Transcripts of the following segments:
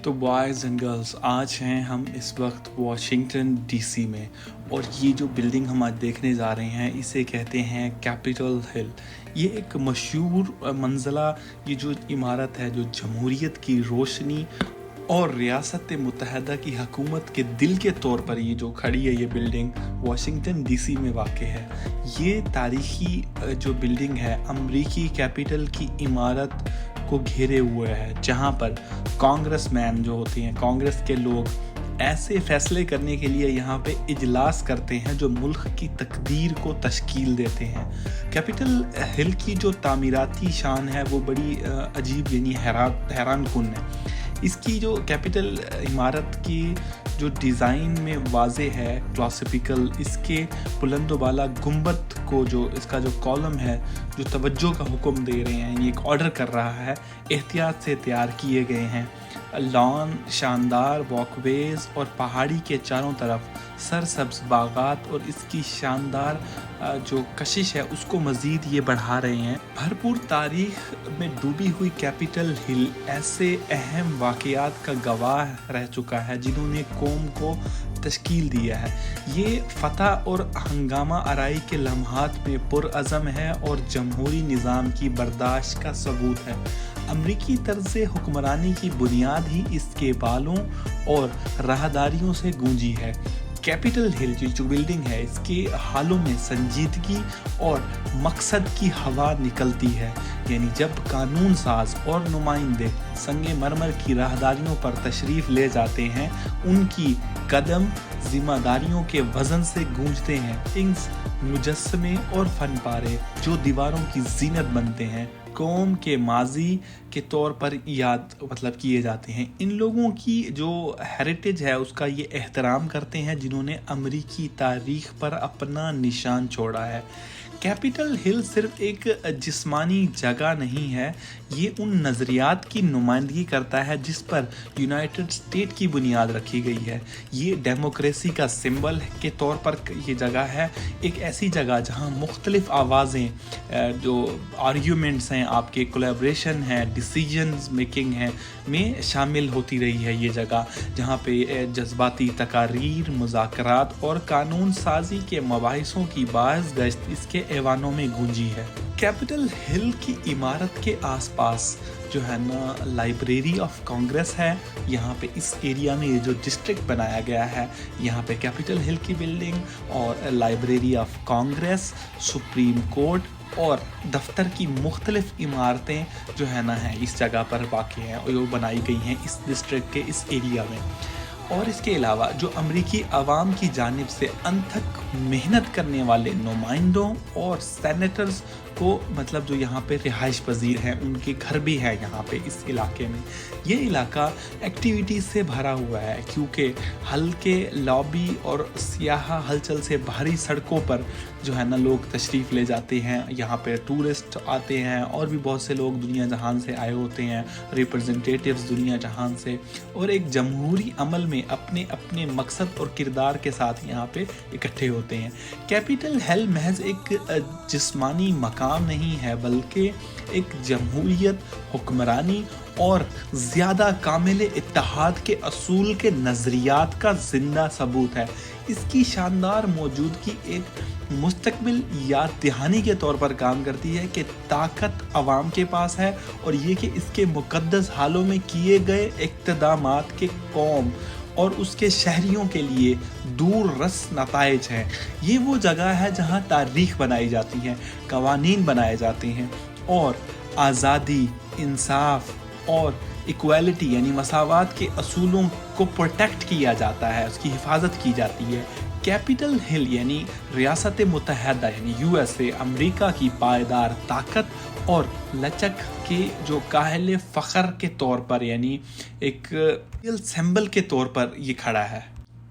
तो boys and girls, आज हैं हम इस वक्त वाशिंगटन डीसी में, और ये जो बिल्डिंग हम आज देखने जा रहे हैं इसे कहते हैं कैपिटल हिल। ये एक मशहूर मंजिला ये जो इमारत है जो जमहूरियत की रोशनी और रियासत मुत्तहदा की हुकूमत के दिल के तौर पर ये जो खड़ी है, ये बिल्डिंग वाशिंगटन डीसी में वाक़ है। ये तारीख़ी जो बिल्डिंग है अमरीकी कैपिटल की इमारत को घेरे हुए है, जहाँ पर कांग्रेसमैन जो होते हैं, कांग्रेस के लोग ऐसे फैसले करने के लिए यहाँ पे इजलास करते हैं जो मुल्क की तकदीर को तश्कील देते हैं। कैपिटल हिल की जो तामीराती शान है वो बड़ी अजीब यानी हैरान कुन है। इसकी जो कैपिटल इमारत की जो डिज़ाइन में वाज़े है क्लासिकल, इसके बुलंद बाला गुंबद को जो इसका जो कॉलम है जो तवज्जो का हुक्म दे रहे हैं, ये एक ऑर्डर कर रहा है, एहतियात से तैयार किए गए हैं। लॉन, शानदार वॉकवेज और पहाड़ी के चारों तरफ सरसब्ज बागात और इसकी शानदार जो कशिश है उसको मज़ीद ये बढ़ा रहे हैं। भरपूर तारीख़ में डूबी हुई कैपिटल हिल ऐसे अहम वाक़यात का गवाह रह चुका है जिन्होंने कौम को तश्कील दिया है। ये फ़तह और हंगामा आराई के लम्हात में पुरअज़म है और जमहूरी निज़ाम की बर्दाश्त का सबूत है। अमरीकी तर्ज़ हुक्मरानी की बुनियाद ही इसके बालों और राहदारियों से गूंजी है। कैपिटल हिल जो बिल्डिंग है इसके हालों में संजीदगी और मकसद की हवा निकलती है, यानी जब कानून साज और नुमाइंदे संगे मरमर की राहदारियों पर तशरीफ़ ले जाते हैं, उनकी कदम जिम्मेदारियों के वज़न से गूंजते हैं। थिंग्स, मुजस्समे और फन पारे जो दीवारों की जीनत बनते हैं, कौम के माजी के तौर पर याद किए जाते हैं। इन लोगों की जो हेरिटेज है उसका ये एहतराम करते हैं जिन्होंने अमरीकी तारीख़ पर अपना निशान छोड़ा है। कैपिटल हिल सिर्फ एक जिस्मानी जगह नहीं है, ये उन नज़रियात की नुमाइंदगी करता है जिस पर यूनाइटेड स्टेट की बुनियाद रखी गई है। ये डेमोक्रेसी का सिंबल के तौर पर ये जगह है, एक ऐसी जगह जहां मुख्तलिफ आवाज़ें जो आर्ग्यूमेंट्स हैं, आपके कोलैबोरेशन है, डिसीजंस मेकिंग है में शामिल होती रही है। ये जगह जहाँ पे जज्बाती तकारीर, मुज़ाकरात और कानून साजी के मबाहिसों की बाज़ गश्त इसके ऐवानों में गूंजी है। कैपिटल हिल की इमारत के आसपास जो है ना लाइब्रेरी ऑफ कांग्रेस है। यहाँ पे इस एरिया में ये जो डिस्ट्रिक्ट बनाया गया है, यहाँ पे कैपिटल हिल की बिल्डिंग और library of Congress, supreme court और दफ्तर की मुख्तलिफ इमारतें जो है ना हैं इस जगह पर वाक़ हैं और वो बनाई गई हैं इस डिस्ट्रिक्ट के इस एरिया में। और इसके अलावा जो अमरीकी अवाम की जानिब से अनथक मेहनत करने वाले नुमाइंदों और सेनेटर्स को जो यहाँ पे रिहाइश पजीर हैं, उनके घर भी हैं यहाँ पे इस इलाके में। ये इलाका एक्टिविटीज़ से भरा हुआ है क्योंकि हल्के लॉबी और सियाह हलचल से भारी सड़कों पर जो है ना लोग तशरीफ़ ले जाते हैं। यहाँ पे टूरिस्ट आते हैं और भी बहुत से लोग दुनिया जहान से आए होते हैं, रिप्रेजेंटेटिव्स दुनिया जहान से, और एक जमहूरी अमल में अपने अपने मकसद और किरदार के साथ यहाँ पे इकट्ठे होते हैं। कैपिटल हिल महज एक जिस्मानी मकाम नहीं है बल्कि एक जमहूरियत, हुक्मरानी और ज़्यादा कामिल इत्तेहाद के असूल के नज़रियात का ज़िंदा सबूत है। इसकी शानदार मौजूदगी एक मुस्तकबिल याद दहानी के तौर पर काम करती है कि ताकत अवाम के पास है और ये कि इसके मुक़द्दस हालों में किए गए इक़्तिदामात के कौम और उसके शहरियों के लिए दूर रस नताइज हैं। ये वो जगह है जहाँ तारीख़ बनाई जाती है, कवानीन बनाए जाते हैं और आज़ादी, इंसाफ और इक्वालिटी यानी मसावात के असूलों को प्रोटेक्ट किया जाता है, उसकी हिफाजत की जाती है। कैपिटल हिल यानी रियासत मुत्तहदा यानी USA, अमेरिका की पायदार ताकत और लचक के जो काहिल फ़ख्र के तौर पर यानी एक सिंबल के तौर पर ये खड़ा है।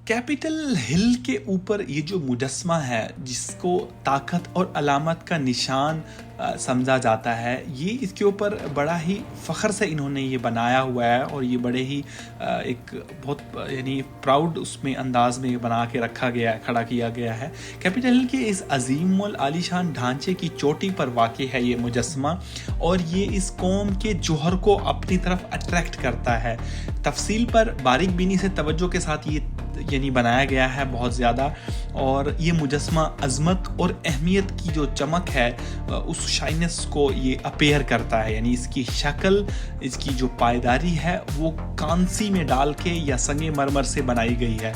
कैपिटल हिल के ऊपर ये जो मुजस्मा है, जिसको ताकत और अलामत का निशान समझा जाता है, ये इसके ऊपर बड़ा ही फ़ख्र से इन्होंने ये बनाया हुआ है और ये बड़े ही एक बहुत यानी प्राउड उसमें अंदाज में बना के रखा गया है, खड़ा किया गया है। कैपिटल हिल के इस अजीम और आलीशान ढांचे की चोटी पर वाक़ई है ये मुजस्मा, और ये इस कौम के जौहर को अपनी तरफ अट्रैक्ट करता है। तफसील पर बारीक बीनी से तवज्जो के साथ ये यानी बनाया गया है बहुत ज़्यादा, और ये मुजस्मा अज़मत और अहमियत की जो चमक है उस शाइनेस को ये अपेयर करता है। यानी इसकी शक्ल, इसकी जो पायदारी है वो कांसी में डाल के या संगे मरमर से बनाई गई है।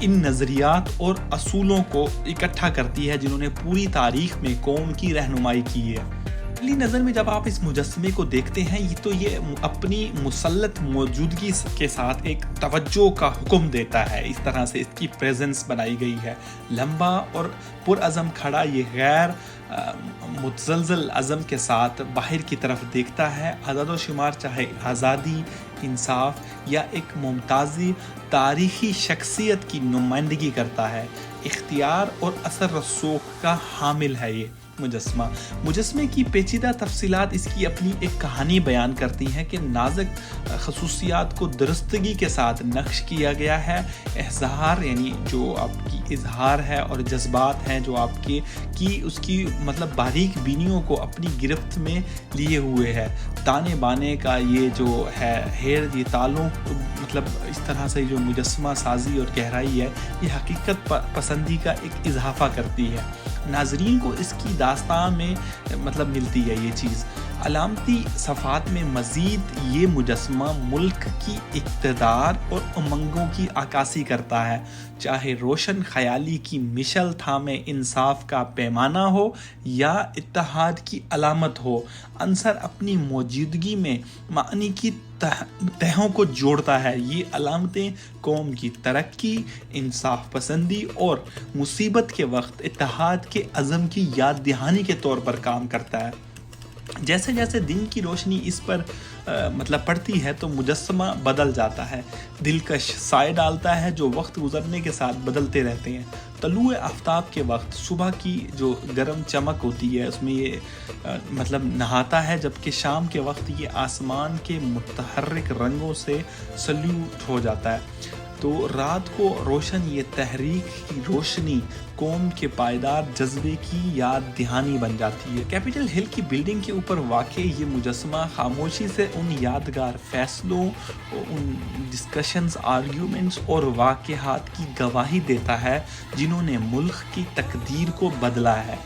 इन नज़रियात और असूलों को इकट्ठा करती है जिन्होंने पूरी तारीख़ में कौम की रहनुमाई की है। पहली नज़र में जब आप इस मुजस्मे को देखते हैं, ये अपनी मुसल्लत मौजूदगी के साथ एक तवज्जो का हुक्म देता है। इस तरह से इसकी प्रेजेंस बनाई गई है। लंबा और पुरअज़म खड़ा ये गैर मुतज़लज़ल अज़म के साथ बाहर की तरफ देखता है। आज़ाद व शुमार चाहे आज़ादी, इंसाफ या एक मुमताज़ी तारीख़ी शख्सियत की नुमाइंदगी करता है। इख्तियार और असर रसूख का हामिल है ये मुजस्मे की पेचीदा तफसीलात इसकी अपनी एक कहानी बयान करती हैं कि नाजुक खसूसियात को दुरुस्तगी के साथ नक्श किया गया है। इज़हार यानी जो आपकी इजहार है और जज्बात हैं जो आपके की उसकी मतलब बारीक बीनियों को अपनी गिरफ्त में लिए हुए है। ताने बाने का ये जो है हेर, ये तालों मतलब इस तरह से जो मुजस्मा साजी और गहराई है, ये हकीकत पसंदी का एक इजाफा करती है। नाजरीन को इसकी दास्तान में मतलब मिलती है ये चीज़। अलामती सफ़ात में मज़ीद ये मुजस्मा मुल्क की इक़्तिदार और उमंगों की अक्कासी करता है। चाहे रोशन ख़याली की मिशल थामे इंसाफ का पैमाना हो या इत्तेहाद की अलामत हो, अंसर अपनी मौजूदगी में मानी की तहों को जोड़ता है। ये अलामतें कौम की तरक्की, इंसाफ पसंदी और मुसीबत के वक्त इत्तेहाद के अज़म की याद दहानी के तौर पर काम करता है। जैसे जैसे दिन की रोशनी इस पर मतलब पड़ती है तो मुजस्समा बदल जाता है, दिलकश साए डालता है जो वक्त गुजरने के साथ बदलते रहते हैं। तलुए आफ्ताब के वक्त सुबह की जो गर्म चमक होती है उसमें ये मतलब नहाता है, जबकि शाम के वक्त ये आसमान के मुतहर्रिक रंगों से सल्यूट हो जाता है। तो रात को रोशन ये तहरीक की रोशनी कौम के पायदार जज्बे की याद दहानी बन जाती है। कैपिटल हिल की बिल्डिंग के ऊपर वाक़ई ये मुजस्मा खामोशी से उन यादगार फैसलों, उन डिस्कशंस, आर्ग्यूमेंट्स और वाक़यात की गवाही देता है जिन्होंने मुल्क की तकदीर को बदला है।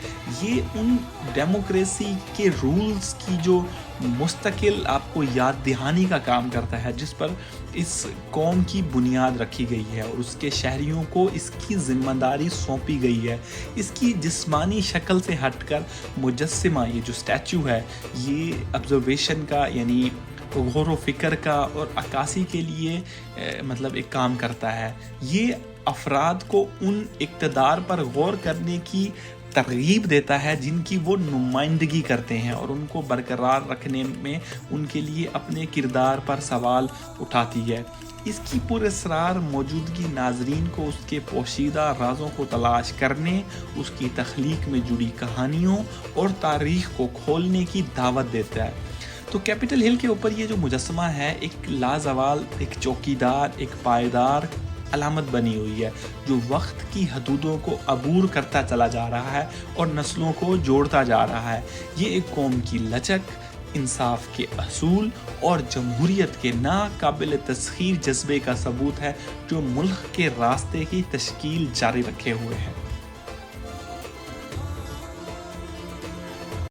ये उन डेमोक्रेसी के रूल्स की जो मुस्तकिल आपको याद दहानी का काम करता है, जिस पर इस कौम की बुनियाद रखी गई है और उसके शहरियों को इसकी ज़िम्मेदारी सौंपी गई है। इसकी जिस्मानी शक्ल से हटकर मुजस्समा, ये जो स्टैचू है, ये ऑब्जर्वेशन का यानी गौर व फिक्र का और अक्कासी के लिए मतलब एक काम करता है। ये अफराद को उन इक़्तिदार पर गौर करने की तरगीब देता है जिनकी वो नुमाइंदगी करते हैं, और उनको बरकरार रखने में उनके लिए अपने किरदार पर सवाल उठाती है। इसकी पुरअसरार मौजूदगी नाजरीन को उसके पोशीदा राजों को तलाश करने, उसकी तख्लीक में जुड़ी कहानियों और तारीख़ को खोलने की दावत देता है। तो कैपिटल हिल के ऊपर ये जो मुजस्समा है, एक लाजवाल, एक चौकीदार, एक पायदार अलामत बनी हुई है जो वक्त की हदूदों को अबूर करता चला जा रहा है और नस्लों को जोड़ता जा रहा है। ये एक कौम की लचक, इंसाफ के असूल और जमहूरियत के नाकाबिल तस्खीर जज्बे का सबूत है जो मुल्क के रास्ते की तश्कील जारी रखे हुए हैं।